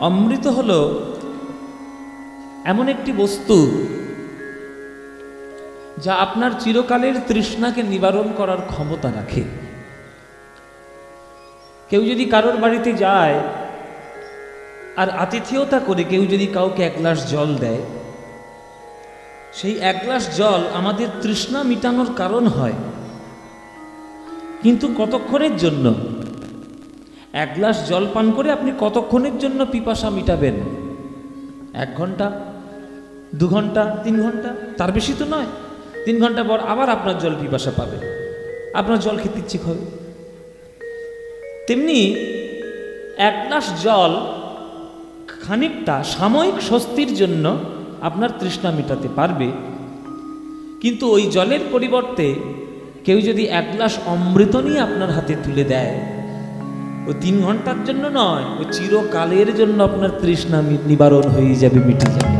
অমৃত হলো এমন একটি বস্তু যা আপনার চিরকালের তৃষ্ণাকে নিবারণ করার ক্ষমতা রাখে। কেউ যদি কারোর বাড়িতে যায় আর আতিথেয়তা করে কেউ যদি কাউকে এক গ্লাস জল দেয়, সেই এক গ্লাস জল আমাদের তৃষ্ণা মিটানোর কারণ হয়, কিন্তু কতক্ষণের জন্য? এক গ্লাস জল পান করে আপনি কতক্ষণের জন্য পিপাসা মিটাবেন? 1 ঘন্টা, 2 ঘন্টা, 3 ঘন্টা, তার বেশি তো নয়। 3 ঘন্টা পর আবার আপনার জল পিপাসা পাবে, আপনার জল খেতে ইচ্ছে হবে। তেমনি এক গ্লাস জল খানিকটা সাময়িক স্বস্তির জন্য আপনার তৃষ্ণা মেটাতে পারবে, কিন্তু ওই জলের পরিবর্তে কেউ যদি এক গ্লাস অমৃত নিয়ে আপনার হাতে তুলে দেয়, ও 3 ঘন্টার জন্য নয়, ও চিরকালের জন্য আপনার তৃষ্ণা নিবারণ হয়ে যাবে, মিটে যাবে।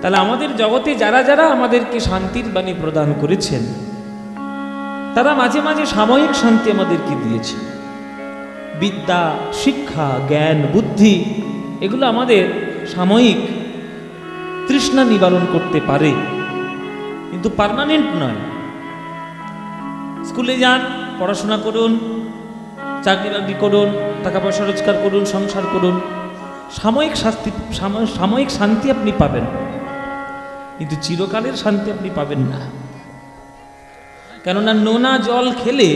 তাহলে আমাদের জগতে যারা যারা আমাদেরকে শান্তির বাণী প্রদান করেছেন, তারা মাঝে মাঝে সাময়িক শান্তি আমাদেরকে দিয়েছে। বিদ্যা, শিক্ষা, জ্ঞান, বুদ্ধি, এগুলো আমাদের সাময়িক তৃষ্ণা নিবারণ করতে পারে, কিন্তু পার্মানেন্ট নয়। স্কুলে যান, পড়াশোনা করুন, চাকরি বাকরি করুন, টাকা পয়সা রোজগার করুন, সংসার করুন, সাময়িক শান্তি আপনি পাবেন, কিন্তু চিরকালের শান্তি আপনি পাবেন না। কেননা নোনা জল খেলে,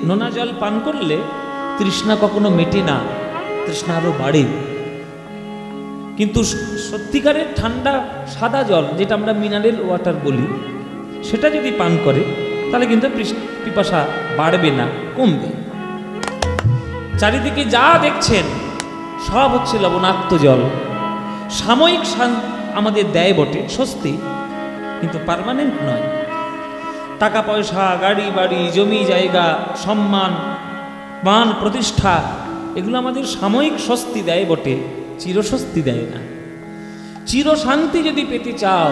নোনা জল পান করলে তৃষ্ণা কখনো মেটে না, তৃষ্ণা আরো বাড়ে। কিন্তু সত্যিকারের ঠান্ডা সাদা জল, যেটা আমরা মিনারেল ওয়াটার বলি, সেটা যদি পান করে তাহলে কিন্তু পিপাসা বাড়বে না, কমবে। চারিদিকে যা দেখছেন সব হচ্ছে লবণাক্ত জল। সাময়িক আমাদের দেয় বটে স্বস্তি, কিন্তু পার্মানেন্ট নয়। টাকা পয়সা, গাড়ি বাড়ি, জমি জায়গা, সম্মান, মান, প্রতিষ্ঠা, এগুলো আমাদের সাময়িক স্বস্তি দেয় বটে, চিরস্বস্তি দেয় না। চিরশান্তি যদি পেতে চাও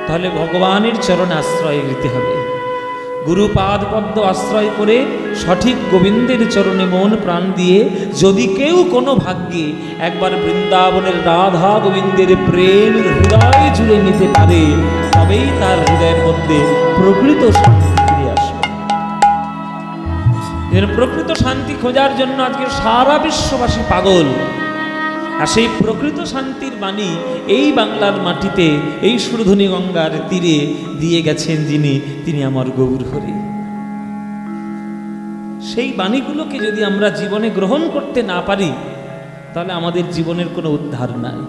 তাহলে ভগবানের চরণে আশ্রয় নিতে হবে। গুরুপাদ পদ্ম আশ্রয় করে সঠিক গোবিন্দের চরণে মন প্রাণ দিয়ে যদি কেউ কোনো ভাগ্যে একবার বৃন্দাবনের রাধা গোবিন্দের প্রেম হৃদয় জুড়ে নিতে পারে, তবেই তার হৃদয়ের মধ্যে প্রকৃত শান্তি ফিরে আসবে। প্রকৃত শান্তি খোঁজার জন্য আজকে সারা বিশ্ববাসী পাগল। আর সেই প্রকৃত শান্তির বাণী এই বাংলার মাটিতে, এই সুরধনী গঙ্গার তীরে দিয়ে গেছেন যিনি, তিনি আমার গৌর হরি। সেই বাণীগুলোকে যদি আমরা জীবনে গ্রহণ করতে না পারি, তাহলে আমাদের জীবনের কোনো উদ্ধার নাই।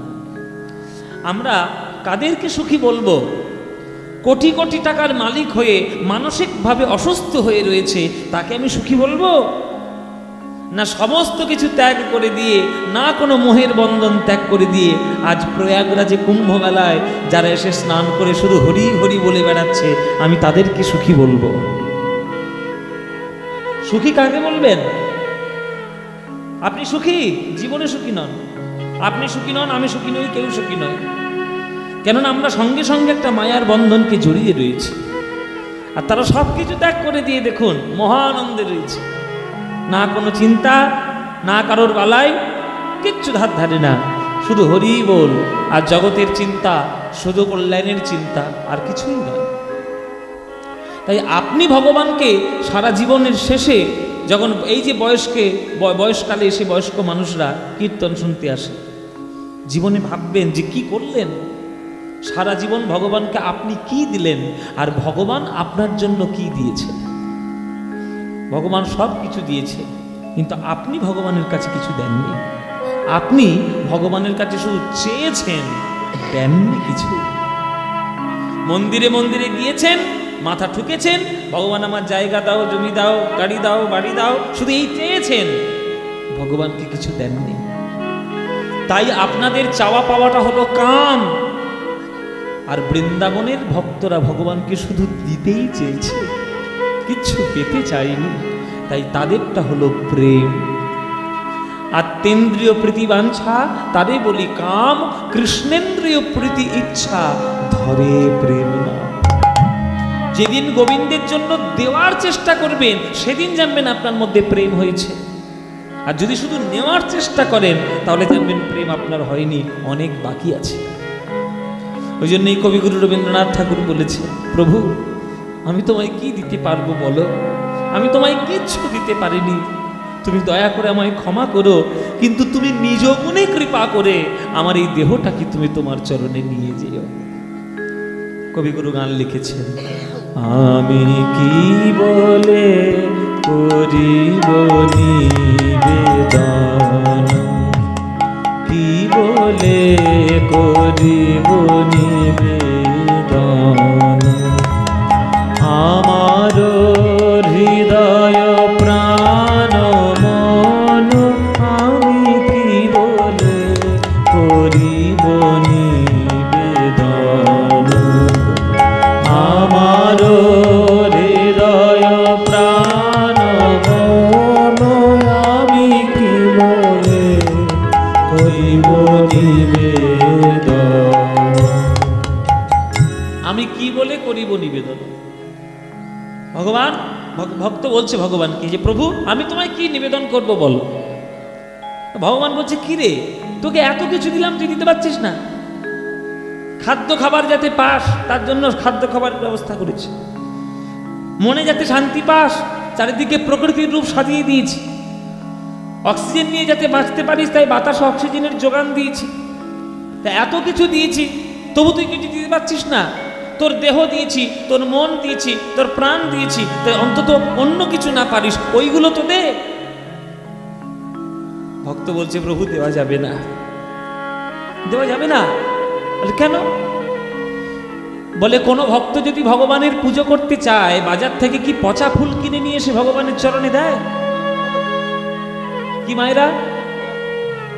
আমরা কাদেরকে সুখী বলবো? কোটি কোটি টাকার মালিক হয়ে মানসিকভাবে অসুস্থ হয়ে রয়েছে, তাকে আমি সুখী বলবো? না সমস্ত কিছু ত্যাগ করে দিয়ে, না কোনো মোহের বন্ধন ত্যাগ করে দিয়ে আজ প্রয়াগরাজে কুম্ভ মেলায় যারা এসে স্নান করে শুধু হরি হরি বলে বেড়াচ্ছে, আমি তাদেরকে সুখী বলবো? সুখী কাকে বলবেন? আপনি সুখী? জীবনে সুখী নন। আপনি সুখী নন, আমি সুখী নই, কেউ সুখী নয়। কেননা আমরা সঙ্গে সঙ্গে একটা মায়ার বন্ধনকে জড়িয়ে রয়েছি। আর তারা সব কিছু ত্যাগ করে দিয়ে দেখুন মহানন্দে রয়েছে, না কোনো চিন্তা, না কারোর বালাই, কিচ্ছু ধার ধারে না, শুধু হরি বল আর জগতের চিন্তা, শুধু কল্যাণের চিন্তা, আর কিছুই নয়। তাই আপনি ভগবানকে সারা জীবনের শেষে যখন এই যে বয়সকালে এসে বয়স্ক মানুষরা কীর্তন শুনতে আসে, জীবনে ভাববেন যে কি করলেন, সারা জীবন ভগবানকে আপনি কি দিলেন, আর ভগবান আপনার জন্য কি দিয়েছেন। ভগবান সব কিছু দিয়েছে, কিন্তু আপনি ভগবানের কাছে কিছু দেননি। আপনি ভগবানের কাছে শুধু চেয়েছেন, দেননি কিছু। মন্দিরে মন্দিরে গিয়েছেন, মাথা ঠুকেছেন, ভগবান আমার জায়গা দাও, জমি দাও, গাড়ি দাও, বাড়ি দাও, শুধু এই চেয়েছেন, ভগবানকে কিছু দেননি। তাই আপনাদের চাওয়া পাওয়াটা হলো কাম, আর বৃন্দাবনের ভক্তরা ভগবানকে শুধু দিতেই চেয়েছে, কিচ্ছু পেতে চাইনি। তাই তাদেরটা হলো প্রেম। আত্মেন্দ্রিয় প্রীতি বাঞ্ছা তারে বলি কাম, কৃষ্ণেন্দ্রিয় প্রীতি ইচ্ছা ধরে প্রেম না। যেদিন গোবিন্দের জন্য দেওয়ার চেষ্টা করবেন, সেদিন জানবেন আপনার মধ্যে প্রেম হয়েছে। আর যদি শুধু নেওয়ার চেষ্টা করেন তাহলে জানবেন প্রেম আপনার হয়নি, অনেক বাকি আছে। ওই জন্যই কবিগুরু রবীন্দ্রনাথ ঠাকুর বলেছে, প্রভু আমি তোমায় কি দিতে পারবো বলো, আমি তোমায় কিচ্ছু দিতে পারিনি, তুমি দয়া করে আমায় ক্ষমা করো, কিন্তু তুমি নিজ গুণে কৃপা করে আমার এই দেহটাকে তুমি তোমার চরণে নিয়ে যেও। কবিগুরু গান লিখেছেন, আমি কি বলে করিব নিবেদন, কি বলে করিব নিবেদন, আমার হৃদয় প্রাণ মন আমি কি বলে করিব নিবেদন, আমার হৃদয় প্রাণ মন আমি কি বলে করিব নিবেদন, আমি কি বলে করিব নিবেদন। ভগবান ভক্ত বলছে ভগবানকে যে প্রভু আমি তোমায় কি নিবেদন করব বলো। ভগবান বলছে কি রে, তোকে এত কিছু দিলাম তুই দিতে পারছিস না, খাদ্য খাবার যাতে পাস তার জন্য খাদ্য খাবার ব্যবস্থা করেছি, মনে যাতে শান্তি পাস চারিদিকে প্রকৃতির রূপ সাজিয়ে দিয়েছি, অক্সিজেন নিয়ে যাতে বাঁচতে পারিস তাই বাতাস অক্সিজেনের যোগান দিয়েছি, তা এত কিছু দিয়েছি তবু তুই কিছু দিতে পারছিস না, তোর দেহ দিয়েছি, তোর মন দিয়েছি, তোর প্রাণ দিয়েছি, তাই অন্তত অন্য কিছু না পারিস ওইগুলো তো দে। ভক্ত বলছে প্রভু দেওয়া যাবে না, দেওয়া যাবে না। কেন? বলে কোনো ভক্ত যদি ভগবানের পুজো করতে চায় বাজার থেকে কি পচা ফুল কিনে নিয়ে এসে ভগবানের চরণে দেয়? কি মায়েরা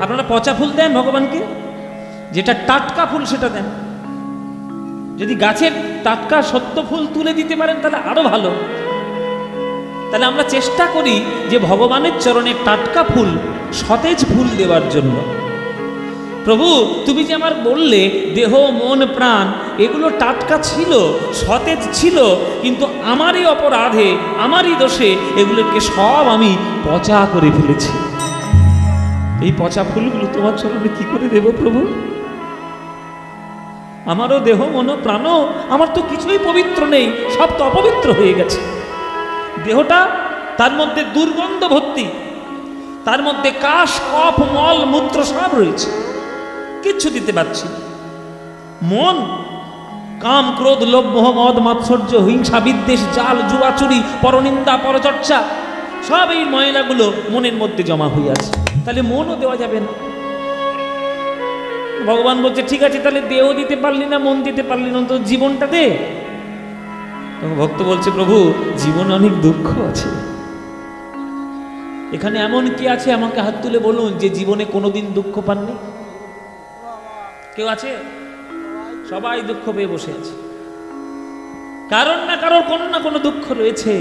আপনারা পচা ফুল দেন ভগবানকে? যেটা টাটকা ফুল সেটা দেন। যদি গাছের টাটকা সত্য ফুল তুলে দিতে পারেন তাহলে আরো ভালো। তাহলে আমরা চেষ্টা করি যে ভগবানের চরণে টাটকা ফুল, সতেজ ফুল দেওয়ার জন্য। প্রভু তুমি যে আমার বললে দেহ মন প্রাণ এগুলো টাটকা ছিল, সতেজ ছিল, কিন্তু আমারই অপরাধে আমারই দোষে এগুলোকে সব আমি পচা করে ফেলেছি। এই পচা ফুলগুলো তোমার চরণে কি করে দেব প্রভু? আমারও দেহ মন প্রাণ আমার তো কিছুই পবিত্র নেই, সব তো অপবিত্র হয়ে গেছে। দেহটা তার মধ্যে দুর্গন্ধ ভর্তি, তার মধ্যে কাশ কফ মল মূত্র সব রয়েছে, কিচ্ছু দিতে পারছি। মন কাম ক্রোধ লোভ মোহ মদ মাৎসর্য হিংসা বিদ্বেষ জাল জুয়া চুরি পরনিন্দা পরচর্চা সব এই ময়লাগুলো মনের মধ্যে জমা হয়ে আছে, তাহলে মনও দেওয়া যাবে না। ভগবান বলছে ঠিক আছে তাহলে দেহ দিতে পারলি না, মন দিতে পারলি না, তো জীবনটা দে। ভক্ত বলছে প্রভু জীবনে অনেক দুঃখ আছে। এখানে এমন কি আছে আমাকে হাত তুলে বলুন যে জীবনে কোনোদিন দুঃখ পাননি? কেউ আছে? সবাই দুঃখ পেয়ে বসে আছে, কারণ না কারোর কোনো না কোনো দুঃখ রয়েছে।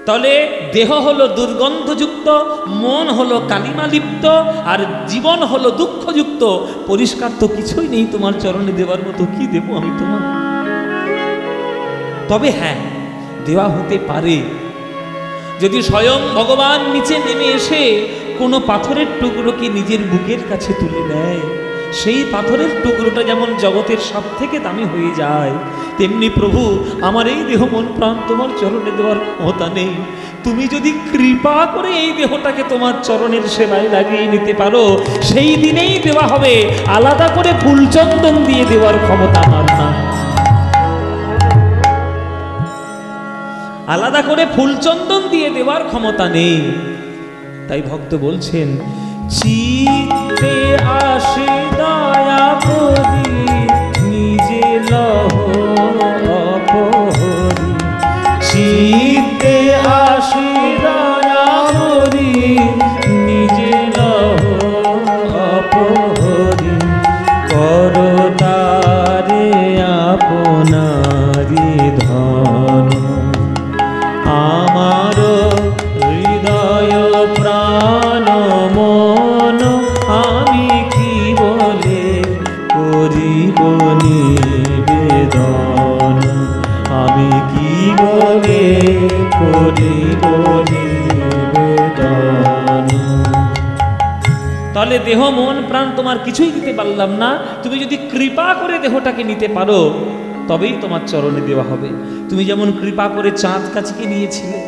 তাহলে দেহ হলো দুর্গন্ধযুক্ত, মন হলো কালিমালিপ্ত, আর জীবন হলো দুঃখযুক্ত। পরিষ্কার তো কিছুই নেই তোমার চরণে দেওয়ার মতো। কি দেব আমি তোমার? তবে হ্যাঁ দেওয়া হতে পারে যদি স্বয়ং ভগবান নিচে নেমে এসে কোনো পাথরের টুকরোকে নিজের বুকের কাছে তুলে নেয়। সেই পাথরের টুকরোটা যেমন জগতের সব থেকে দামি হয়ে যায়, তেমনি প্রভু আমার এই দেহ মন প্রাণ তোমার চরণে দেওয়ার ক্ষমতা নেই। তুমি যদি কৃপা করে এই দেহটাকে তোমার চরণের সেবায় লাগিয়ে নিতে পারো, সেই দিনেই দেওয়া হবে। আলাদা করে ফুলচন্দন দিয়ে দেওয়ার ক্ষমতা আমার না। আলাদা করে ফুলচন্দন দিয়ে দেওয়ার ক্ষমতা নেই। তাই ভক্ত বলছেন চিত্তে আসে দয়া করি নিজে লহ অপহরি, চিত্তে আসে দয়া করি নিজে লহ অপহরি, করতারে আপনারি ধন, আমার হৃদয় প্রাণ মন আমি কি বলে করিব তাহলে দেহ মন প্রাণ তোমার কিছুই দিতে পারলাম না, তুমি যদি কৃপা করে দেহটাকে নিতে পারো তবেই তোমার চরণে দেওয়া হবে। তুমি যেমন কৃপা করে চাঁদ কাছিকে নিয়েছিলে,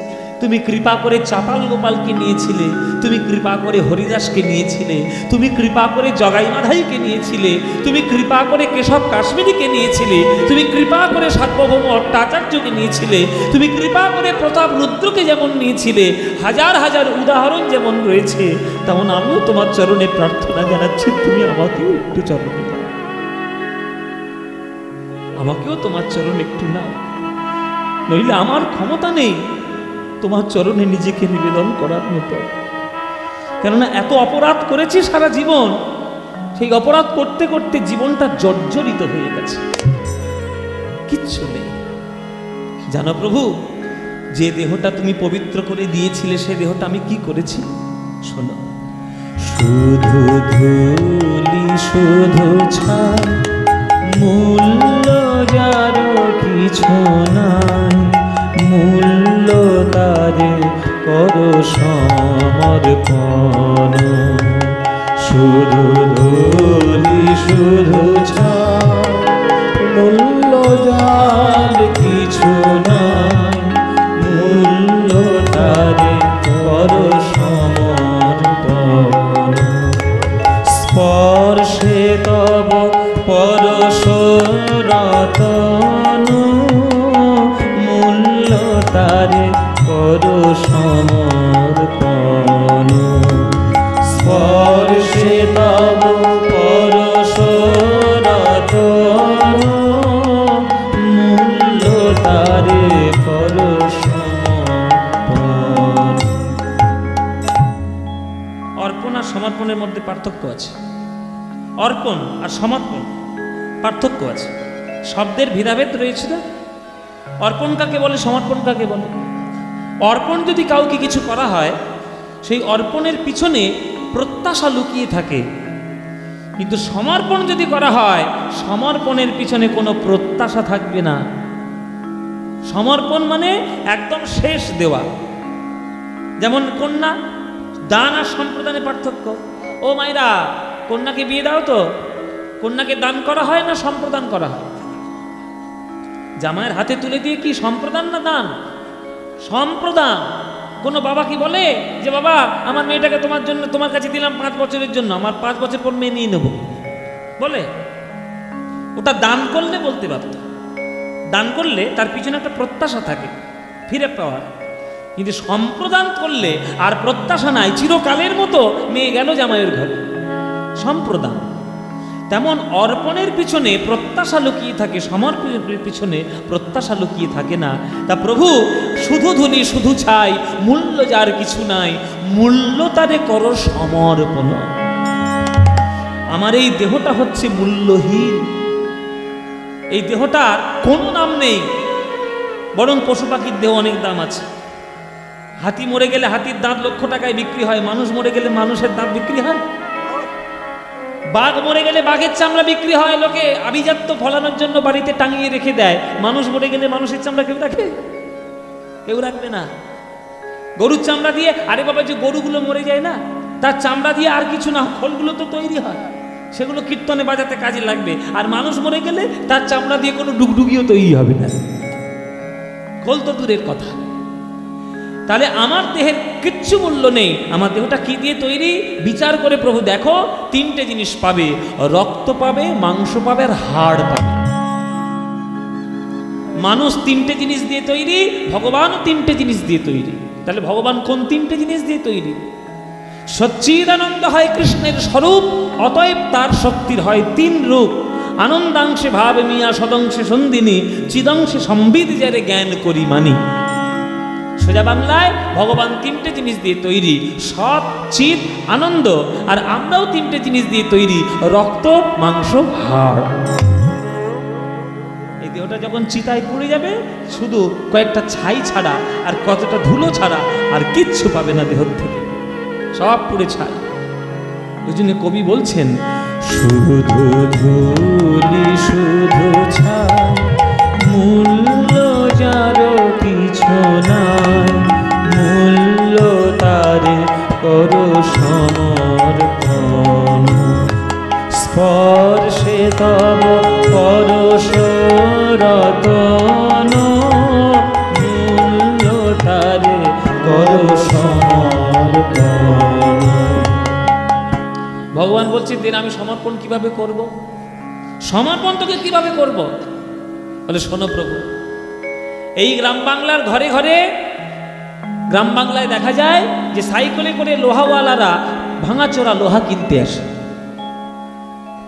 তুমি কৃপা করে চাপাল গোপালকে নিয়েছিলে, তুমি কৃপা করে হরিদাসকে নিয়েছিলে, তুমি কৃপা করে জগাই মাধাইকে নিয়েছিলে, তুমি কৃপা করে কেশব কাশ্মীরিকে নিয়েছিলে, তুমি কৃপা করে সার্বভৌম অট্টাচার্যকে নিয়েছিলে, তুমি কৃপা করে প্রতাপ রুদ্রকে যেমন নিয়েছিলে, হাজার হাজার উদাহরণ যেমন রয়েছে, তেমন আমিও তোমার চরণে প্রার্থনা জানাচ্ছি, তুমি আমাকেও একটু চরণে নাও, আমাকেও তোমার চরণ একটু নাও, নইলে আমার ক্ষমতা নেই তোমার চরণে নিজেকে নিবেদন করার মতো। কেননা এত অপরাধ করেছি সারা জীবন, সেই অপরাধ করতে করতে জীবনটা জর্জরিত হয়ে গেছে, কিচ্ছু নেই। জানো প্রভু, যে দেহটা তুমি পবিত্র করে দিয়েছিলে সে দেহটা আমি কি করেছি শোনো। শুধু ধুলি শুধু ছাই, মূল্য যার কিছু নাই, মূল্য তারে করো সমর্পণ। শুধু ধুলি শুধু ছাই, মূল্য যার কিছু নাই, মূল্য তারে করো সমর্পণ। স্পর্শে তব পরশরতন, মূল্য তারে করো সমর্পণ। স্পর্শে তব পরশরতন, মূল্য তারে করো সমর্পণ। অর্পণ আর সমর্পণের মধ্যে পার্থক্য আছে। অর্পণ আর সমর্পণ পার্থক্য আছে, শব্দের ভেদাভেদ রয়েছে না। অর্পণ কাকে বলে, সমর্পণ কাকে বলে? অর্পণ যদি কাউকে কিছু করা হয়, সেই অর্পণের পিছনে প্রত্যাশা লুকিয়ে থাকে, কিন্তু সমর্পণ যদি করা হয়, সমর্পণের পিছনে কোনো প্রত্যাশা থাকবে না। সমর্পণ মানে একদম শেষ দেওয়া। যেমন কন্যা দান আর সম্প্রদানে পার্থক্য। ও মাইরা, কন্যাকে বিয়ে দাও তো, কন্যাকে দান করা হয় না সম্প্রদান করা হয়? জামাইয়ের হাতে তুলে দিয়ে কি সম্প্রদান না দান? সম্প্রদান। কোনো বাবা কি বলে যে বাবা আমার মেয়েটাকে তোমার জন্য তোমার কাছে দিলাম 5 বছরের জন্য, আমার 5 বছর পর মেয়ে নিয়ে নেব বলে? ওটা দান করলে বলতে পারত। দান করলে তার পিছনে একটা প্রত্যাশা থাকে ফিরে পাওয়ার, কিন্তু সম্প্রদান করলে আর প্রত্যাশা নাই, চিরকালের মতো মেয়ে গেল জামাইয়ের ঘরে। সম্প্রদান। তেমন অর্পণের পিছনে প্রত্যাশা লুকিয়ে থাকে, সমর্পণের পিছনে প্রত্যাশা লুকিয়ে থাকে না। তা প্রভু শুধু ধনী শুধু ছাই, মূল্য যার কিছু নাই, মূল্য তারে করো সমর্পণ। আমার এই দেহটা হচ্ছে মূল্যহীন, এই দেহটার কোনো দাম নেই, বরং পশু পাখির দেহ অনেক দাম আছে। হাতি মরে গেলে হাতির দাঁত লক্ষ টাকায় বিক্রি হয়, মানুষ মরে গেলে মানুষের দাঁত বিক্রি হয়। বাঘ মরে গেলে বাঘের চামড়া বিক্রি হয়, লোকে আভিজাত্য ফলানোর জন্য বাড়িতে টাঙিয়ে রেখে দেয়। মানুষ মরে গেলে মানুষের চামড়া কেউ রাখে? কেউ রাখবে না। গরুর চামড়া দিয়ে, আরে বাবা যে গরুগুলো মরে যায় না, তার চামড়া দিয়ে আর কিছু না, খোলগুলো তো তৈরি হয়, সেগুলো কীর্তনে বাজাতে কাজে লাগবে। আর মানুষ মরে গেলে তার চামড়া দিয়ে কোনো ডুগডুগিও তৈরি হবে না, খোল তো দূরের কথা। তাহলে আমার দেহের কিচ্ছু মূল্য নেই। আমার দেহটা কি দিয়ে তৈরি বিচার করে প্রভু দেখো, 3টে জিনিস পাবে, রক্ত পাবে, মাংস পাবে আর হাড় পাবে। মানুষ 3টে জিনিস দিয়ে তৈরি, ভগবানও 3টে জিনিস দিয়ে তৈরি। তাহলে ভগবান কোন 3টে জিনিস দিয়ে তৈরি? সচ্চিদানন্দ হয় কৃষ্ণের স্বরূপ, অতএব তার শক্তির হয় 3 রূপ। আনন্দাংশে ভাবে মিয়া, সদংশে সন্দিনী, চিদংশে সম্বিদ যারে জ্ঞান করি মানি। সোজা বাংলায় ভগবান 3টে জিনিস দিয়ে তৈরি, সৎ, চিৎ, আনন্দ। আর আমরাও 3টে জিনিস দিয়ে তৈরি, রক্ত, মাংস, হাড়। এই দেহটা যখন চিতায় পড়ে যাবে, শুধু কয়েকটা ছাই ছাড়া আর কতটা ধুলো ছাড়া আর কিচ্ছু পাবে না দেহ থেকে, সব পুড়ে ছাই। ওই জন্য কবি বলছেন, শুধু ধুলি শুধু ছাই, মূল্য যার কিছু নাই, মূল্য তারে করো সমর্পণ। তব পরশ রতন মূল্যটারে করো সমর্পণ। ভগবান বলছে দিন আমি সমর্পণ কিভাবে করব? সমর্পণ তোকে কিভাবে করব? বলে শোনো প্রভু, এই গ্রাম বাংলার ঘরে ঘরে, গ্রাম বাংলায় দেখা যায় যে সাইকেলে করে লোহাওয়ালারা ভাঙাচোরা লোহা কিনতে আসে।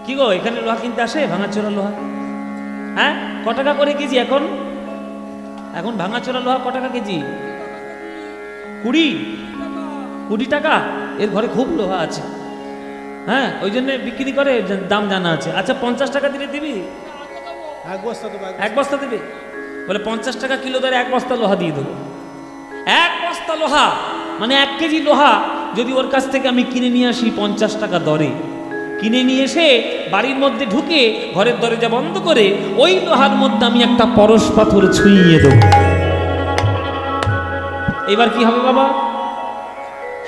কি গো, এখানে লোহা কিনতে আসে ভাঙাচোরা লোহা? হ্যাঁ, ক টাকা করে কেজি এখন? এখন ভাঙাচোরা লোহা ক টাকা কেজি? 20 টাকা। এর ঘরে খুব লোহা আছে, হ্যাঁ, ওই জন্য বিক্রি করে, দাম জানা আছে। আচ্ছা 50 টাকা দিলে দিবি? এক বস্তা দেবে? বলে 50 টাকা কিলো দরে 1 বস্তা লোহা দিয়ে দেবো। 1 বস্তা লোহা মানে 1 কেজি লোহা যদি ওর কাছ থেকে আমি কিনে নিয়ে আসি 50 টাকা দরে, কিনে নিয়ে এসে বাড়ির মধ্যে ঢুকে ঘরের দরজা বন্ধ করে ওই লোহার মধ্যে আমি একটা পরশ পাথর ছুঁইয়ে দেব, এবার কি হবে বাবা?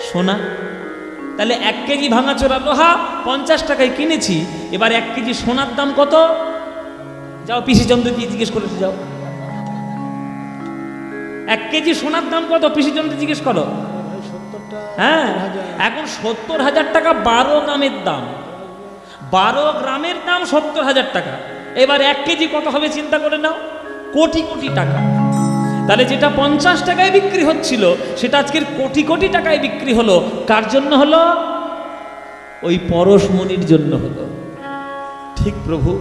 সোনা। তাহলে 1 কেজি ভাঙাচোরা লোহা 50 টাকায় কিনেছি, এবার 1 কেজি সোনার দাম কত? যাও পিসি চন্দ্রকে জিজ্ঞেস করে যাও, 1 কেজি সোনার দাম কত? পিসি চন্দ্র জিজ্ঞেস করো। হ্যাঁ, এখন 70,000 টাকা 12 গ্রামের দাম। 12 গ্রামের দাম 70,000 টাকা। এবার 1 কেজি কত হবে চিন্তা করে নাও, কোটি কোটি টাকা। তাহলে যেটা 50 টাকায় বিক্রি হচ্ছিল সেটা আজকের কোটি কোটি টাকায় বিক্রি হলো। কার জন্য হলো? ওই পরশমণির জন্য হলো। ঠিক প্রভু,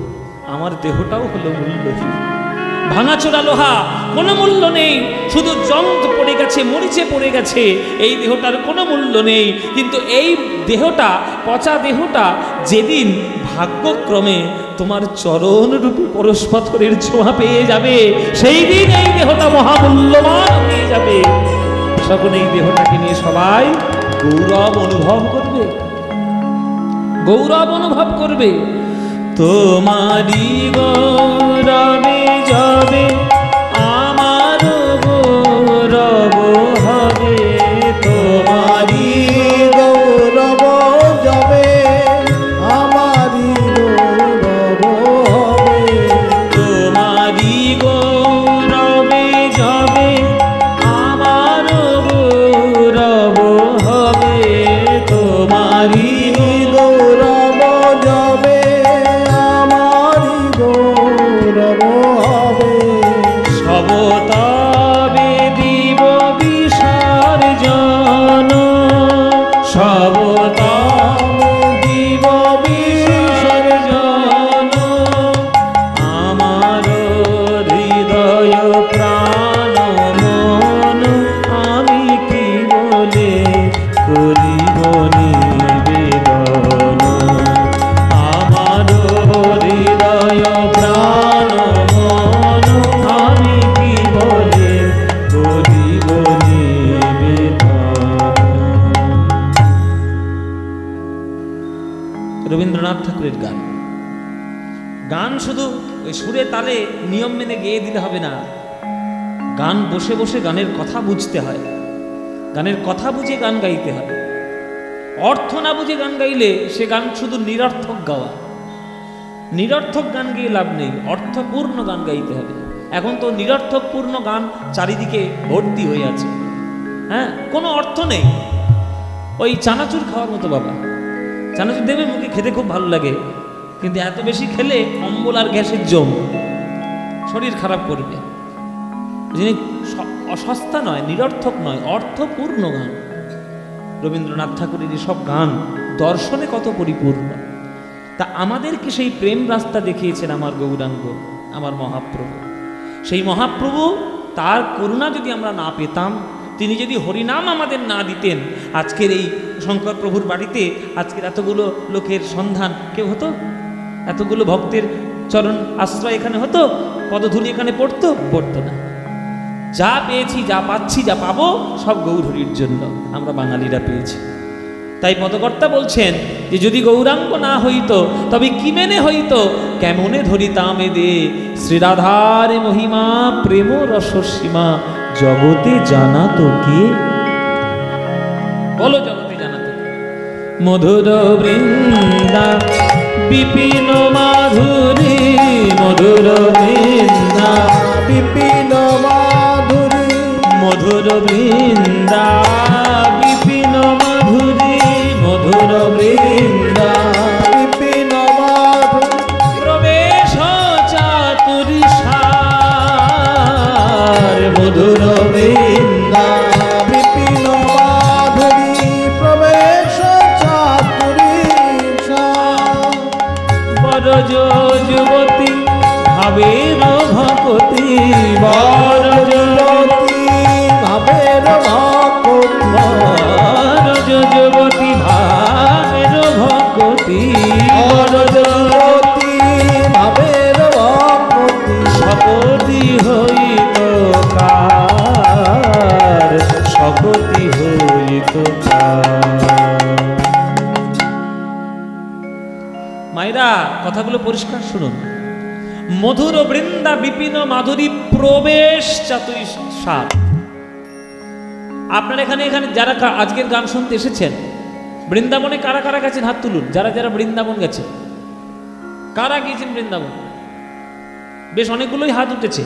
আমার দেহটাও হলো মূল্যহীন। ভাঙাচোরা লোহা কোনো মূল্য নেই, শুধু জং পড়ে গেছে, মরিচে পড়ে গেছে, এই দেহটার কোনো মূল্য নেই। কিন্তু এই দেহটা, পচা দেহটা যেদিন ভাগ্যক্রমে তোমার চরণরূপী পরশ পাথরের ছোঁয়া পেয়ে যাবে, সেই দিন এই দেহটা মহামূল্যবান হয়ে যাবে। সকলে এই দেহটাকে নিয়ে সবাই গৌরব অনুভব করবে, গৌরব অনুভব করবে। তোমারি গৌরবে যাবে আমার গৌরব হবে, তোমারি গৌরব যাবে আমারি গৌরব হবে, তোমারি গৌরবে যাবে আমার গৌরব হবে, তোমারি গৌরব যাবে আমারি গৌরব হবে, সবতবে দিব বিসর্জন, সবতবে দিব বিসর্জন, আমার হৃদয় প্রাণ মন আমি কি বলে করিব নিবেদন, আমার হৃদয় প্রাণ মন আমি কি বলে করিব নিবেদন। রবীন্দ্রনাথ ঠাকুরের গান। গান শুধু ওই সুরে তালে নিয়ম মেনে গেয়ে দিলে হবে না, গান বসে বসে গানের কথা বুঝতে হয়, গানের কথা বুঝে গান গাইতে হয়। অর্থ না বুঝে গান গাইলে সে গান শুধু নিরর্থক গাওয়া। নিরর্থক গান গেয়ে লাভ নেই, অর্থপূর্ণ গান গাইতে হবে। এখন তো নিরর্থকপূর্ণ গান চারিদিকে ভর্তি হয়ে আছে, হ্যাঁ, কোনো অর্থ নেই, ওই চানাচুর খাওয়ার মতো বাবা। চানাচুর দেবে মুখে, খেতে খুব ভালো লাগে, কিন্তু এত বেশি খেলে অম্বল আর গ্যাসের জম, শরীর খারাপ করবে। যিনি অসস্তা নয়, নিরর্থক নয়, অর্থপূর্ণ গান। রবীন্দ্রনাথ ঠাকুরের সব গান দর্শনে কত পরিপূর্ণ। তা আমাদেরকে সেই প্রেম রাস্তা দেখিয়েছেন আমার গৌরাঙ্গ, আমার মহাপ্রভু। সেই মহাপ্রভু, তার করুণা যদি আমরা না পেতাম, তিনি যদি হরিনাম আমাদের না দিতেন, আজকের এই শঙ্কর প্রভুর বাড়িতে আজকের এতগুলো লোকের সন্ধান কেউ হতো? এতগুলো ভক্তের চরণ আশ্রয় এখানে হতো? পদধূলি এখানে পড়তো না। যা পেয়েছি, যা পাচ্ছি, যা পাবো, সব গৌরহরির জন্য আমরা বাঙালিরা পেয়েছি। তাই পদকর্তা বলছেন যে যদি গৌরাঙ্গ না হইতো তবে কি মেনে হইতো, কেমনে ধরিতাম এ দে শ্রীরাধার মহিমা প্রেম রসসীমা, জগতে জানাতো কে? বলো জগতে জানাতো কে? মধুর বৃন্দা বিপিন মাধুরী মধুর বৃন্দা বিপিন মাধুরী মধুর বৃন্দা বিপিন মাধুরী মধুর বৃন্দা বিপিন মাধুরী প্রবেশ চাতুরী সার মধুর বৃন্দা বিপিন মাধুরী প্রবেশ চাতুরী বর যুবতী ভাবের ভকতি বর যুবতী ভাবের ভকতি বর যুবতী ভাবের ভকতি বর যুবতী ভাবের ভকতি সকতি হইত কার সকতি হইত মায়েরা কথাগুলো পরিষ্কার শুনুন। মধুর বৃন্দা বিপিন মাধুরী প্রবেশ চাতুরী সাত। আপনারা এখানে যারা আজকের গান শুনতে এসেছেন, বৃন্দাবনে কারা কারা গেছেন হাত তুলুন। যারা যারা বৃন্দাবন গেছেন, কারা গিয়েছেন বৃন্দাবন? বেশ অনেকগুলোই হাত উঠেছে।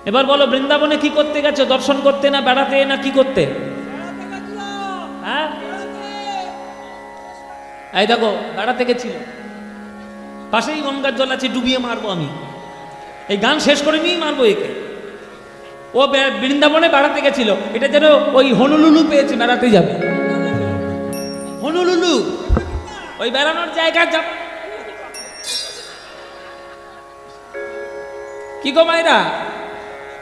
এবার বলো, বৃন্দাবনে কি করতে গেছো? দর্শন করতে না বেড়াতে না কি করতে? হ্যাঁ, এই দেখো বেড়াতে গেছিল, পাশেই গঙ্গার জল আছে, ডুবিয়ে মারবো আমি। এই গান শেষ করে নিয়েই মারবো একে। ও বৃন্দাবনে বেড়াতে গেছিল, এটা যেন ওই হনুলুলু পেয়েছে, বেড়াতে যাবে। হনুলুলু ওই বেড়ানোর জায়গা যাবে। কি গো মায়েরা,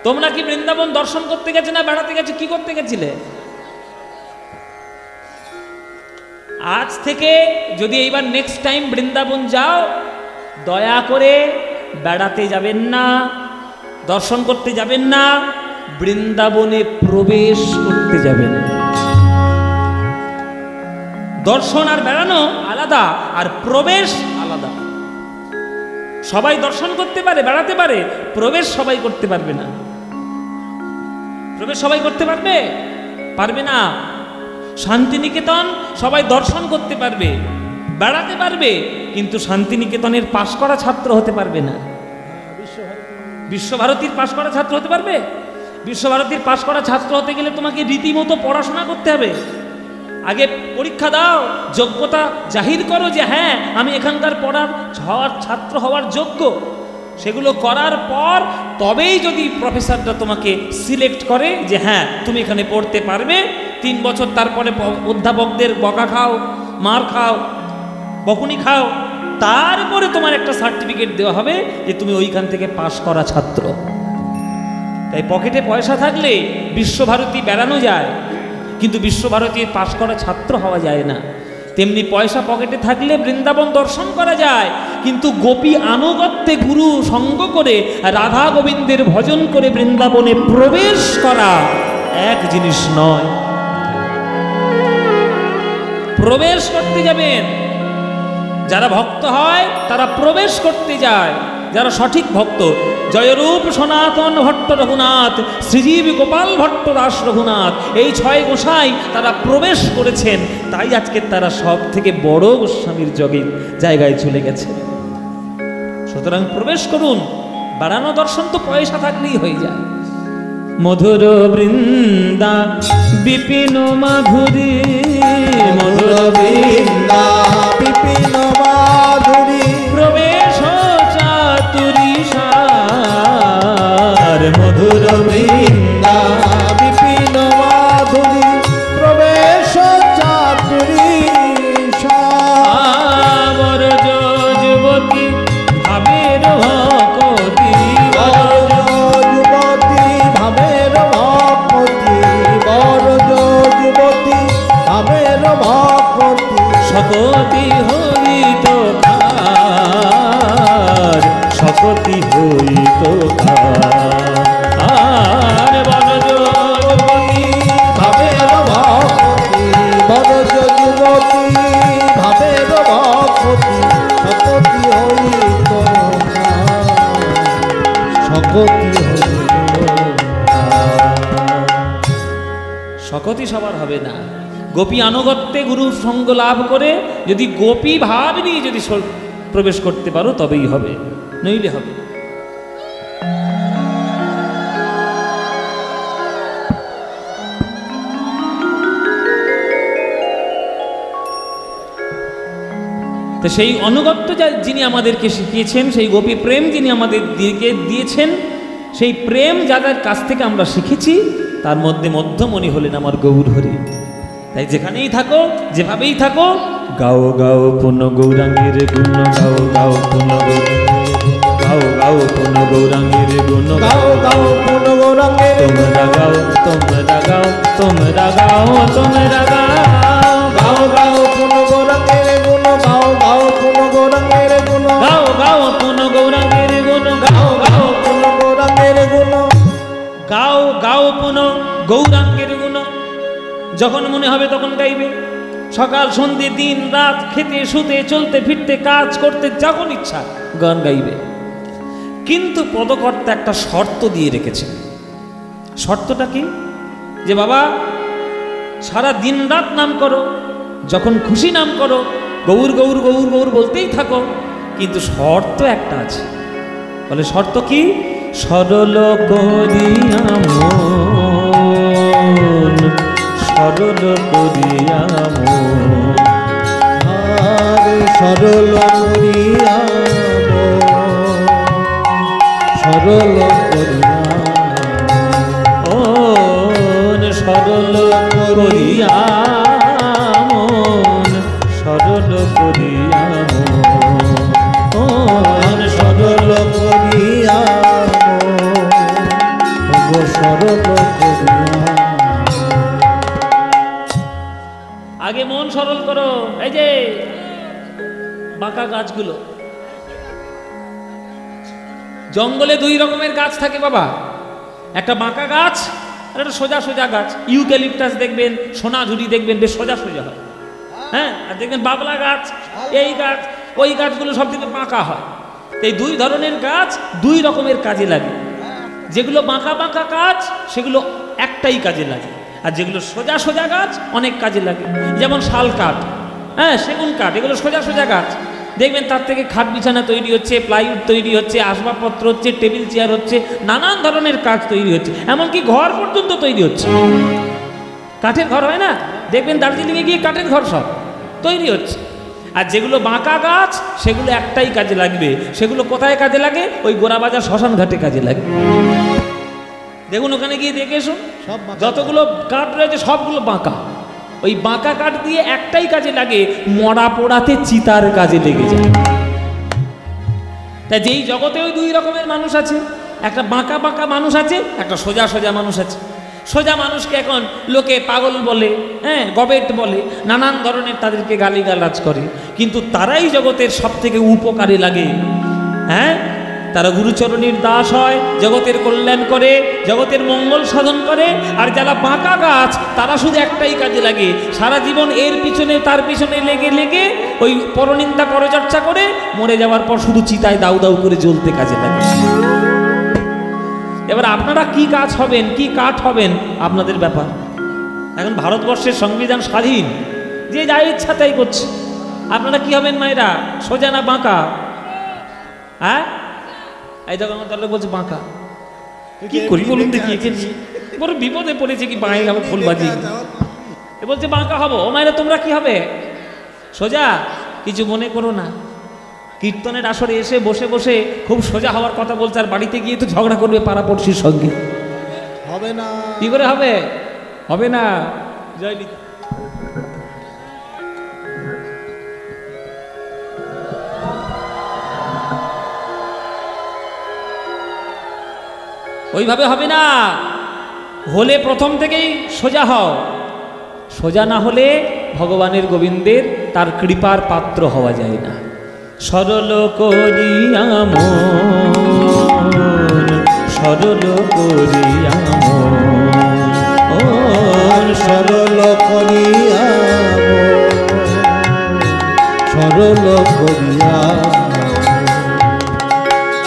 তোমরা কি বৃন্দাবন দর্শন করতে গেছে না বেড়াতে গেছে? কি করতে গেছিলে? আজ থেকে যদি এইবার নেক্সট টাইম বৃন্দাবন যাও, দয়া করে বেড়াতে যাবেন না, দর্শন করতে যাবেন না, বৃন্দাবনে প্রবেশ করতে যাবেন। দর্শন আর বেড়ানো আলাদা, আর প্রবেশ আলাদা। সবাই দর্শন করতে পারে, বেড়াতে পারে, প্রবেশ সবাই করতে পারবে না। প্রবেশ সবাই করতে পারবে? পারবে না। শান্তিনিকেতন সবাই দর্শন করতে পারবে, বেড়াতে পারবে, কিন্তু শান্তিনিকেতনের পাশ করা ছাত্র হতে পারবে না। বিশ্বভারতীর পাশ করা ছাত্র হতে পারবে? বিশ্বভারতীর পাশ করা ছাত্র হতে গেলে তোমাকে রীতিমতো পড়াশোনা করতে হবে। আগে পরীক্ষা দাও, যোগ্যতা জাহির করো যে হ্যাঁ আমি এখানকার পড়ার ছাত্র হওয়ার যোগ্য। সেগুলো করার পর তবেই যদি প্রফেসররা তোমাকে সিলেক্ট করে যে হ্যাঁ তুমি এখানে পড়তে পারবে, 3 বছর তারপরে অধ্যাপকদের বকা খাও, মার খাও, বকুনি খাও, তারপরে তোমার একটা সার্টিফিকেট দেওয়া হবে যে তুমি ওইখান থেকে পাশ করা ছাত্র। তাই পকেটে পয়সা থাকলে বিশ্বভারতী বেড়ানো যায়, কিন্তু বিশ্বভারতীর পাশ করা ছাত্র হওয়া যায় না। তেমনি পয়সা পকেটে থাকলে বৃন্দাবন দর্শন করা যায়, কিন্তু গোপী আনুগত্যে গুরু সঙ্গ করে রাধা গোবিন্দের ভজন করে বৃন্দাবনে প্রবেশ করা এক জিনিস নয়। প্রবেশ করতে যাবেন, যারা ভক্ত হয় তারা প্রবেশ করতে যায়, যারা সঠিক ভক্ত। জয়রূপ সনাতন ভট্ট রঘুনাথ, শ্রীজীব গোপাল ভট্ট দাস রঘুনাথ, এই 6 গোসাই তারা প্রবেশ করেছেন, তাই আজকে তারা সব থেকে বড় গোস্বামীর জায়গায় চলে গেছে। সুতরাং প্রবেশ করুন, বাড়ানো দর্শন তো পয়সা থাকলেই হয়ে যায়। মধুর বৃন্দা বিপিন মাধুরী মধুর বৃন্দা বিপিন মাধুরী প্রবেশ চাতুরী সার মধুর বৃন্দা বিপিন মাধুরী প্রবেশ চাতুরী বর যুবতী ভাবের ভকতি যুবতী ভাবের ভকতি বর যুবতী ভাবের ভকতি সকতি হইত কার সকতি হইত কার বর যুবতী ভাবের ভকতি বর যুবতী ভাবের ভকতি সকতি হইত সকতি হইত সকতি সবার হবে না। গোপী আনুগত্যে গুরু সঙ্গ লাভ করে যদি গোপী ভাব নিয়ে যদি প্রবেশ করতে পারো তবেই হবে, নইলে হবে। তো সেই অনুগত্য যিনি আমাদেরকে শিখিয়েছেন, সেই গোপী প্রেম যিনি আমাদেরকে দিয়েছেন, সেই প্রেম যাদের কাছ থেকে আমরা শিখেছি তার মধ্যে মধ্যমণি হলেন আমার গৌর হরি। তাই যেখানেই থাকো, যেভাবেই থাকো, গাও গাও পুণ্য গৌরাঙ্গের গুণ, গাও গাও পুণ্য গাও গাও পুণ্য গৌরাঙ্গের গুণ, গাও গাও পুণ্য গৌরাঙ্গের তোমরা গাও, তোমরা গাও, তোমরা গাও, তোমরা গাও, গাও গাও পুণ্য গৌরাঙ্গের গুণ, গাও গাও পুণ্য গৌরাঙ্গের গুণ, গাও গাও পুণ্য গৌরাঙ্গের গুণ, গাও গাও পুণ্য গৌরাঙ্গের গুণ, গাও গাও পুণ্য গৌরাঙ্গের গুণ। যখন মনে হবে তখন গাইবে, সকাল সন্ধ্যে দিন রাত, খেতে শুতে চলতে ফিরতে কাজ করতে যখন ইচ্ছা গান গাইবে। কিন্তু পদকর্তা একটা শর্ত দিয়ে রেখেছে। শর্তটা কি? যে বাবা সারা দিন রাত নাম করো, যখন খুশি নাম করো, গৌর গৌর গৌর গৌর বলতেই থাকো, কিন্তু শর্ত একটা আছে। বলে শর্ত কি? সরল করিয়া মন, সরল করিয়া মন, আরে সরল করিয়া মন, সরল করিয়া মন, সরল করিয়া মন, সরল করিয়া মন, সরল করিয়া মন, সরল করিয়া। আগে মন সরল করো। এই যে বাঁকা গাছগুলো, জঙ্গলে দুই রকমের গাছ থাকে বাবা, একটা বাঁকা গাছ আর একটা সোজা সোজা গাছ। ইউক্যালিপটাস দেখবেন, সোনাঝুরি দেখবেন, বেশ সোজা সোজা হয়, হ্যাঁ, আর দেখবেন বাবলা গাছ, এই গাছ, ওই গাছগুলো সব থেকে বাঁকা হয়। এই দুই ধরনের গাছ দুই রকমের কাজে লাগে। যেগুলো বাঁকা বাঁকা গাছ সেগুলো একটাই কাজে লাগে, আর যেগুলো সোজা সোজা গাছ অনেক কাজে লাগে। যেমন শাল কাঠ, হ্যাঁ, সেগুন কাঠ, এগুলো সোজা সোজা গাছ। দেখবেন তার থেকে খাট বিছানা তৈরি হচ্ছে, প্লাইউড তৈরি হচ্ছে, আসবাবপত্র হচ্ছে, টেবিল চেয়ার হচ্ছে, নানান ধরনের কাঠ তৈরি হচ্ছে, এমনকি ঘর পর্যন্ত তৈরি হচ্ছে। কাঠের ঘর হয় না, দেখবেন দার্জিলিংয়ে গিয়ে কাঠের ঘর সব তৈরি হচ্ছে। আর যেগুলো বাঁকা গাছ সেগুলো একটাই কাজে লাগবে। সেগুলো কোথায় কাজে লাগে? ওই গোড়াবাজার শ্মশান ঘাটে কাজে লাগে। দেখুন ওখানে গিয়ে দেখে এসো, যতগুলো কাঠ রয়েছে সবগুলো বাঁকা। ওই বাঁকা কাঠ দিয়ে একটাই কাজে লাগে, মরা পোড়াতে চিতার কাজে লেগে যায়। তাই যেই জগতে ওই দুই রকমের মানুষ আছে, একটা বাঁকা বাঁকা মানুষ আছে, একটা সোজা সোজা মানুষ আছে। সোজা মানুষকে এখন লোকে পাগল বলে, হ্যাঁ, গবেট বলে, নানান ধরনের তাদেরকে গালিগালাজ করে, কিন্তু তারাই জগতের সব থেকে উপকারী লাগে। হ্যাঁ, তারা গুরুচরণীর দাস হয়, জগতের কল্যাণ করে, জগতের মঙ্গল সাধন করে। আর যারা বাঁকা গাছ তারা শুধু একটাই কাজে লাগে, সারা জীবন এর পিছনে তার পিছনে লেগে লেগে ওই পরনিন্দা পরচর্চা করে মরে যাওয়ার পর শুধু চিতায় দাউ দাউ করে জ্বলতে কাজে লাগে। এবার আপনারা কি কাজ হবেন, কি কাঠ হবেন, আপনাদের ব্যাপার। এখন ভারতবর্ষের সংবিধান স্বাধীন, যে যা ইচ্ছা তাই করছে। আপনারা কি হবেন মায়েরা, সোজা না বাঁকা? হ্যাঁ, এই দেখো আমার দলে বলছে বাঁকা। কি করি বলুন দেখি, একে বড় বিপদে পড়েছে, কি বাঁয়ে যাবো ফুল বাজি, এ বলছে বাঁকা হবো। ও মায়েরা তোমরা কি হবে? সোজা। কিছু মনে করো না, কীর্তনের আসরে এসে বসে বসে খুব সোজা হওয়ার কথা বলছে, আর বাড়িতে গিয়ে তো ঝগড়া করবে পাড়াপড়শির সঙ্গে। হবে না। কি করে হবে? হবে না। জয় নিতাই। ওইভাবে হবে না। হলে প্রথম থেকেই সোজা হও। সোজা না হলে ভগবানের গোবিন্দের তার কৃপার পাত্র হওয়া যায় না। সরল করিয়া মন, সরল করিয়া মন, সরল করিয়া মন, সরল করিয়া।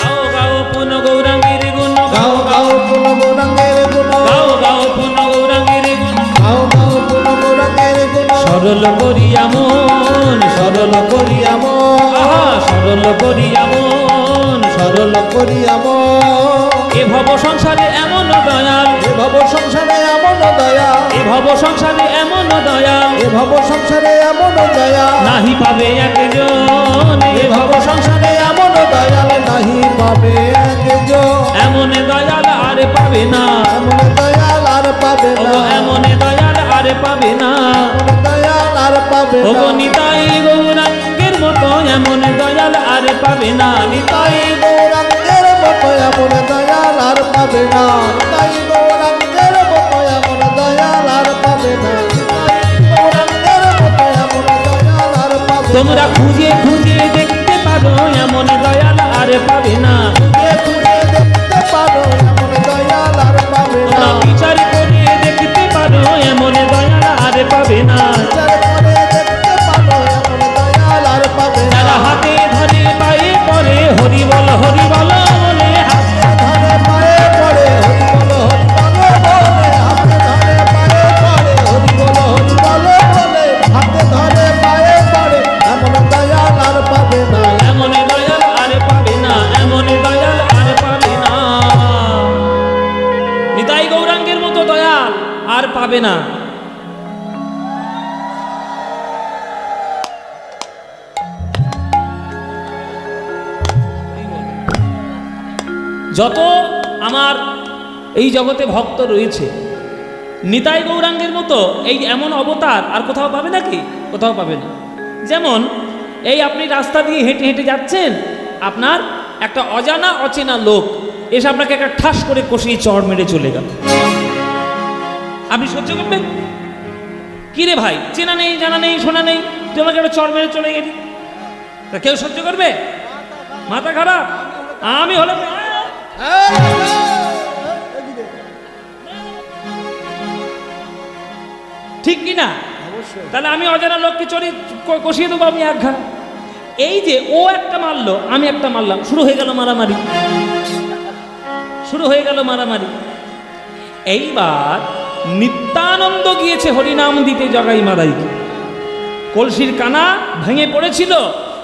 গাও গাও পুন গৌরাঙ্গের গুণ, গাও গাও পুন গৌরাঙ্গের গুণ, গাও গাও পুন গৌরাঙ্গের গুণ, গাও গাও পুন গৌরাঙ্গের গুণ। সরল করিয়া মন, সরল করিয়া মন, আহা, সরল করিয়া মন, সরল করিয়া মন, এ ভব সংসারে এমন দয়াল, এ ভব সংসারে এমন দয়া, এ ভব সংসারে এমন দয়াল, এ ভব সংসারে এমন দয়া, নাহি পাবে একজন, এ ভব সংসারে এমন দয়াল নাহি পাবে একজন, এমন দয়াল আর পাবে না, এমন দয়াল আর পাবে ও না, এমন দয়াল আর পাবে না, এমন দয়াল আর পাবে ও না, নিতাই গৌরাঙ্গের মতো এমন দয়াল আর পাবে না, নিতাই তাই গৌরাঙ্গের মতো এমন দয়াল আর পাবে না, তাই গৌরাঙ্গের মতো এমন দয়াল আর পাবে না, তাই গৌরাঙ্গের মতো এমন দয়াল আর পাবে না। তোমরা খুঁজে খুঁজে দেখতে পারো এমন দয়াল আর পাবে না, খুঁজে খুঁজে দেখতে পারো এমন দয়াল আর পাবে না, তোমরা বিচার করে দেখতে পারো এমন দয়াল আর পাবে না, বিচার করে দেখতে পারো এমন দয়াল আর পাবে না, যারা হাতে ধরে পায়ে পড়ে হরি বল বলে হাতে ধরে পায়ে পড়ে হরি বলো বলে, হাতে ধরে পায়ে পড়ে হরি বলো বলে, হাতে ধরে পায়ে পড়ে এমন দয়াল আর পাবে না, এমন দয়াল আর পাবে না, এমন দয়াল আর পাবে না, নিতাই গৌরাঙ্গের মতো দয়াল আর পাবে না। যত আমার এই জগতে ভক্ত রয়েছে নিতাই গৌরাঙ্গের মতো এই এমন অবতার আর কোথাও পাবে নাকি? কোথাও পাবে না। যেমন এই আপনি রাস্তা দিয়ে হেঁটে হেঁটে যাচ্ছেন, আপনার একটা অজানা অচেনা লোক এসে আপনাকে একটা ঠাস করে কষিয়ে চড় মেরে চলে গেল, আপনি সহ্য করবেন? কিরে ভাই, চেনা নেই জানা নেই শোনা নেই, তুই আমাকে একটা চড় মেরে চলে গেলি, তা কেউ সহ্য করবে? মাথা খারাপ? আমি হলে ঠিক কি না? তাহলে আমি অজানা লোককে চড়ি কষিয়ে দেবো আমি এক ঘা। এই যে ও একটা মারলো আমি একটা মারলাম, শুরু হয়ে গেল মারামারি, শুরু হয়ে গেল মারামারি। এইবার নিত্যানন্দ গিয়েছে হরিনাম দিতে জগাই মাদাইকে, কলসির কানা ভেঙে পড়েছিল,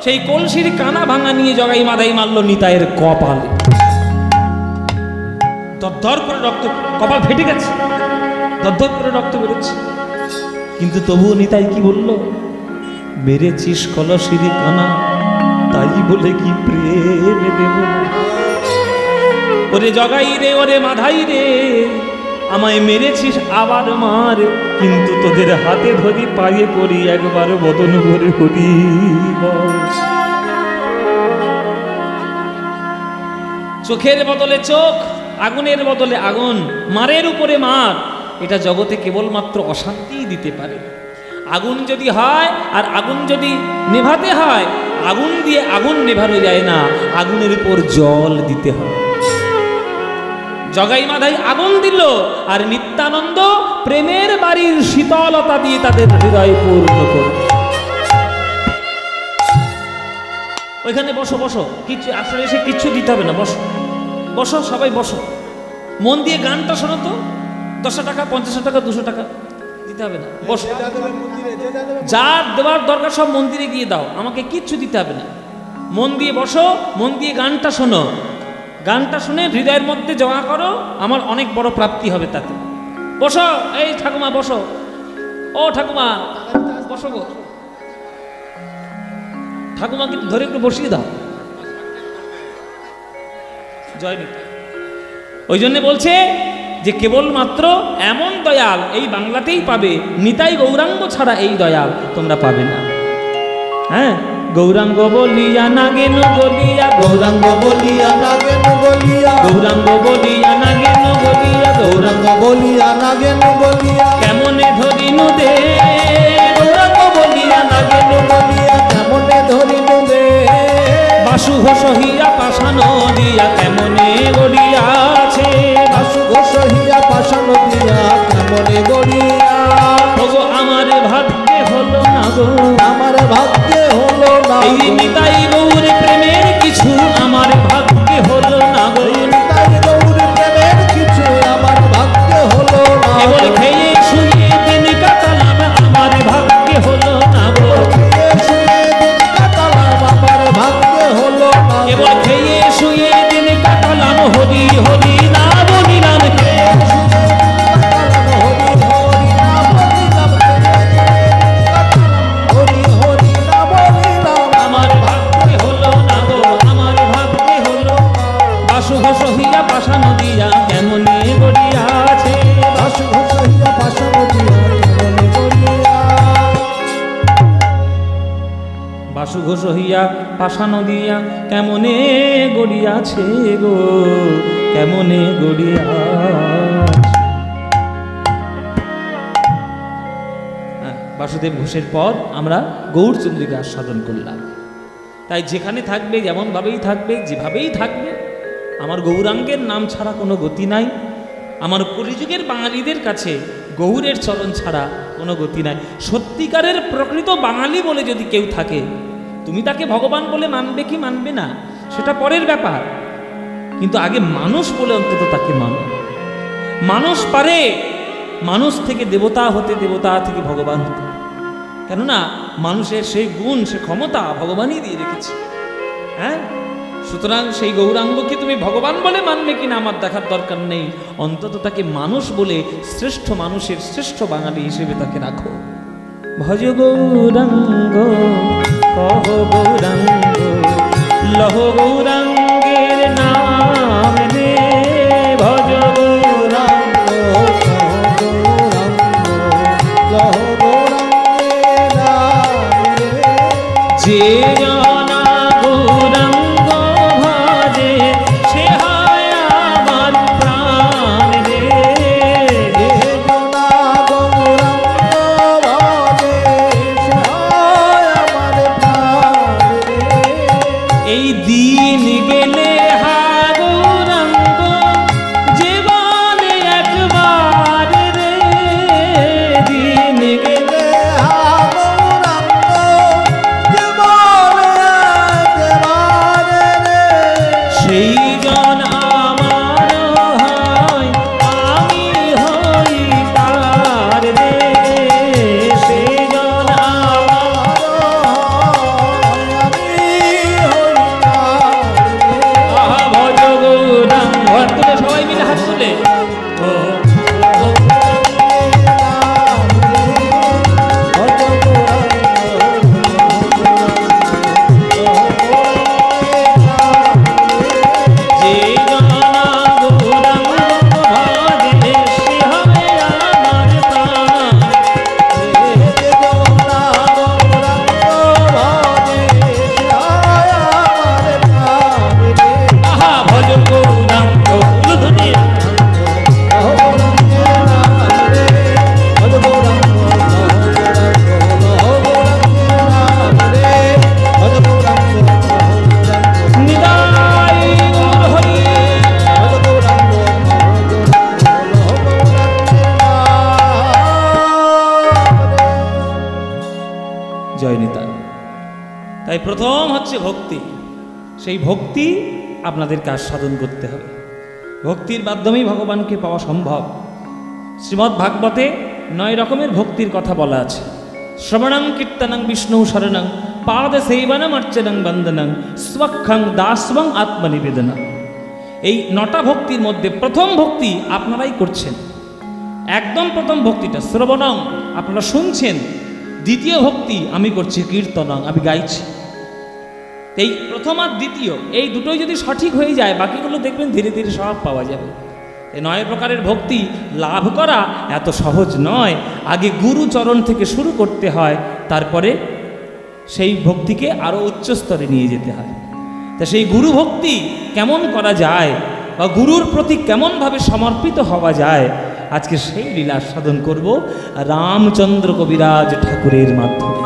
সেই কলসির কানা ভাঙা নিয়ে জগাই মাদাই মারল নিতাইয়ের কপালে, দরদর করে রক্ত, কপাল ফেটে গেছে, দরদর করে রক্ত বেরোচ্ছে। কিন্তু তবুও নিতাই কি বলল? মেরেছিস কলসির কানা, তাই বলে কি প্রেম দেব না? ওরে জগাই রে, ওরে মাধাই রে, আমায় মেরেছিস আবার মার, কিন্তু তোদের হাতে ধরি পায়ে পড়ি একবার বদন ভরে হরি বল। চোখের বদলে চোখ, আগুনের বদলে আগুন, মারের উপরে মার, এটা জগতে কেবলমাত্র অশান্তিই দিতে পারে। আগুন যদি হয় আর আগুন যদি নেভাতে হয়, আগুন দিয়ে আগুন নেভানো যায় না, আগুনের উপর জল দিতে হয়। জগাই মাধাই আগুন দিল আর নিত্যানন্দ প্রেমের বাড়ির শীতলতা দিয়ে তাদের হৃদয় পূর্ণ করল। ওইখানে বসো বসো, কিছু আসলে এসে কিচ্ছু দিতে হবে না, বসো বসো, সবাই বসো, মন দিয়ে গানটা শোনো তো। 10 টাকা 50 টাকা 200 টাকা দিতে হবে না, বসো। যার দেওয়ার দরকার সব মন্দিরে গিয়ে দাও, আমাকে কিচ্ছু দিতে হবে না। মন দিয়ে বসো, মন দিয়ে গানটা শোনো, গানটা শুনে হৃদয়ের মধ্যে জমা করো, আমার অনেক বড় প্রাপ্তি হবে তাতে। বসো, এই ঠাকুমা বসো, ও ঠাকুমা বসো গো, ঠাকুমাকে ধরে একটু বসিয়ে দাও। জয় নিতাই। ওই জন্য বলছে যে কেবলমাত্র এমন দয়াল এই বাংলাতেই পাবে, নিতাই গৌরাঙ্গ ছাড়া এই দয়াল তোমরা পাবে না। হ্যাঁ, গৌরাঙ্গ বলিয়া নাগেন গলিয়া, গৌরাঙ্গ বলিয়া নাগেন বলিয়া, গৌরাঙ্গ বলিয়া নাগেন গলিয়া, গৌরাঙ্গ বলিয়া নাগেন বলিয়া, কেমনে ধরিনু দে, গৌরাঙ্গ বলিয়া নাগেন বলিয়া, কেমনে ধরিনু দে, বাসু ঘোষ হিয়া পাশান দিয়া কেমনে গড়িয়াছে, বাসু ঘোষ হিয়া পাশান দিয়া কেমনে গড়িয়া, ওগো আমার ভাগ্যে হলো না গো, আমার ভাগ্যে হলো না, এই নিতাই গৌর প্রেমের কিছু আমার ভাগ্যে হলো না গো, নিতাই গৌর প্রেমের কিছু আমার ভাগ্যে হলো না, কেবল খেয়ে শুয়ে দিন কাটালাম আমার ভাগ্যে হলো না গো, খেয়ে শুয়ে দিন কাটালাম আমার ভাগ্যে পাশু ঘোষ হইয়া পাশানো দিয়া কেমনে গড়িয়াছে গো, কেমনে গড়িয়াছে। বাসুদেব ঘোষের পর আমরা গৌরচন্দ্রিকা আস্বাদন করলাম। তাই যেখানে থাকবে, যেমনভাবেই থাকবে, যেভাবেই থাকবে, আমার গৌরাঙ্গের নাম ছাড়া কোনো গতি নাই। আমার কলিযুগের বাঙালিদের কাছে গৌরের চরণ ছাড়া কোনো গতি নাই। সত্যিকারের প্রকৃত বাঙালি বলে যদি কেউ থাকে, তুমি তাকে ভগবান বলে মানবে কি মানবে না সেটা পরের ব্যাপার, কিন্তু আগে মানুষ বলে অন্তত তাকে মানো। মানুষ পারে মানুষ থেকে দেবতা হতে, দেবতা থেকে ভগবান হতে, কেননা মানুষের সেই গুণ, সে ক্ষমতা ভগবানই দিয়ে রেখেছে। হ্যাঁ, সুতরাং সেই গৌরাঙ্গকে তুমি ভগবান বলে মানবে কিনা আমার দেখার দরকার নেই, অন্তত তাকে মানুষ বলে, শ্রেষ্ঠ মানুষের শ্রেষ্ঠ বাঙালি হিসেবে তাকে রাখো। ভজ গৌরাঙ্গ কহ গৌরাঙ্গ, লহ গৌরাঙ্গের নাম রে, ভজ গৌরাঙ্গ লহ গৌরাঙ্গের নাম রে। যে জনা গৌরাঙ্গ ভজে সে হয় আমার প্রাণ রে, যে জনা গৌরাঙ্গ ভজে সে হয় আমার প্রাণ রে। এই দিন গেলে হা গৌরাঙ্গ জীবনে একবার রে, দিন গেলে সেই জন আমার হয়, আমি হই তার রে, সেই জন আমার আহা ভজ গৌরাঙ্গ। হাত তুলে সবাই মিলে হাত তুলে যে জনা গৌরাঙ্গ ভজে সে হবে আমার প্রাণ। আহা ভজ গৌরাঙ্গ ধ্বনি। নিতাই গৌর হরি। জয় নিতাই। তাই প্রথম হচ্ছে ভক্তি। সেই ভক্তি আপনাদেরকে আস্বাদন করতে হবে। ভক্তির মাধ্যমেই ভগবানকে পাওয়া সম্ভব। শ্রীমদ্ ভাগবতে 9 রকমের ভক্তির কথা বলা আছে। শ্রবণং কীর্তনং বিষ্ণু শরণং পাদ সেবনম অর্চনং বন্দনং স্বক্ষং দাস্বং আত্মনিবেদনম। এই 9টা ভক্তির মধ্যে প্রথম ভক্তি আপনারাই করছেন। একদম প্রথম ভক্তিটা শ্রবণং, আপনারা শুনছেন। দ্বিতীয় ভক্তি আমি করছি কীর্তনং, আমি গাইছি। এই প্রথম আর দ্বিতীয় এই দুটোই যদি সঠিক হয়ে যায়, বাকিগুলো দেখবেন ধীরে ধীরে সব পাওয়া যাবে। এই 9 প্রকারের ভক্তি লাভ করা এত সহজ নয়। আগে গুরু চরণ থেকে শুরু করতে হয়, তারপরে সেই ভক্তিকে আরও উচ্চ স্তরে নিয়ে যেতে হয়। তা সেই গুরু ভক্তি কেমন করা যায় বা গুরুর প্রতি কেমনভাবে সমর্পিত হওয়া যায়, আজকে সেই লীলা সাধন করব রামচন্দ্র কবিরাজ ঠাকুরের মাধ্যমে।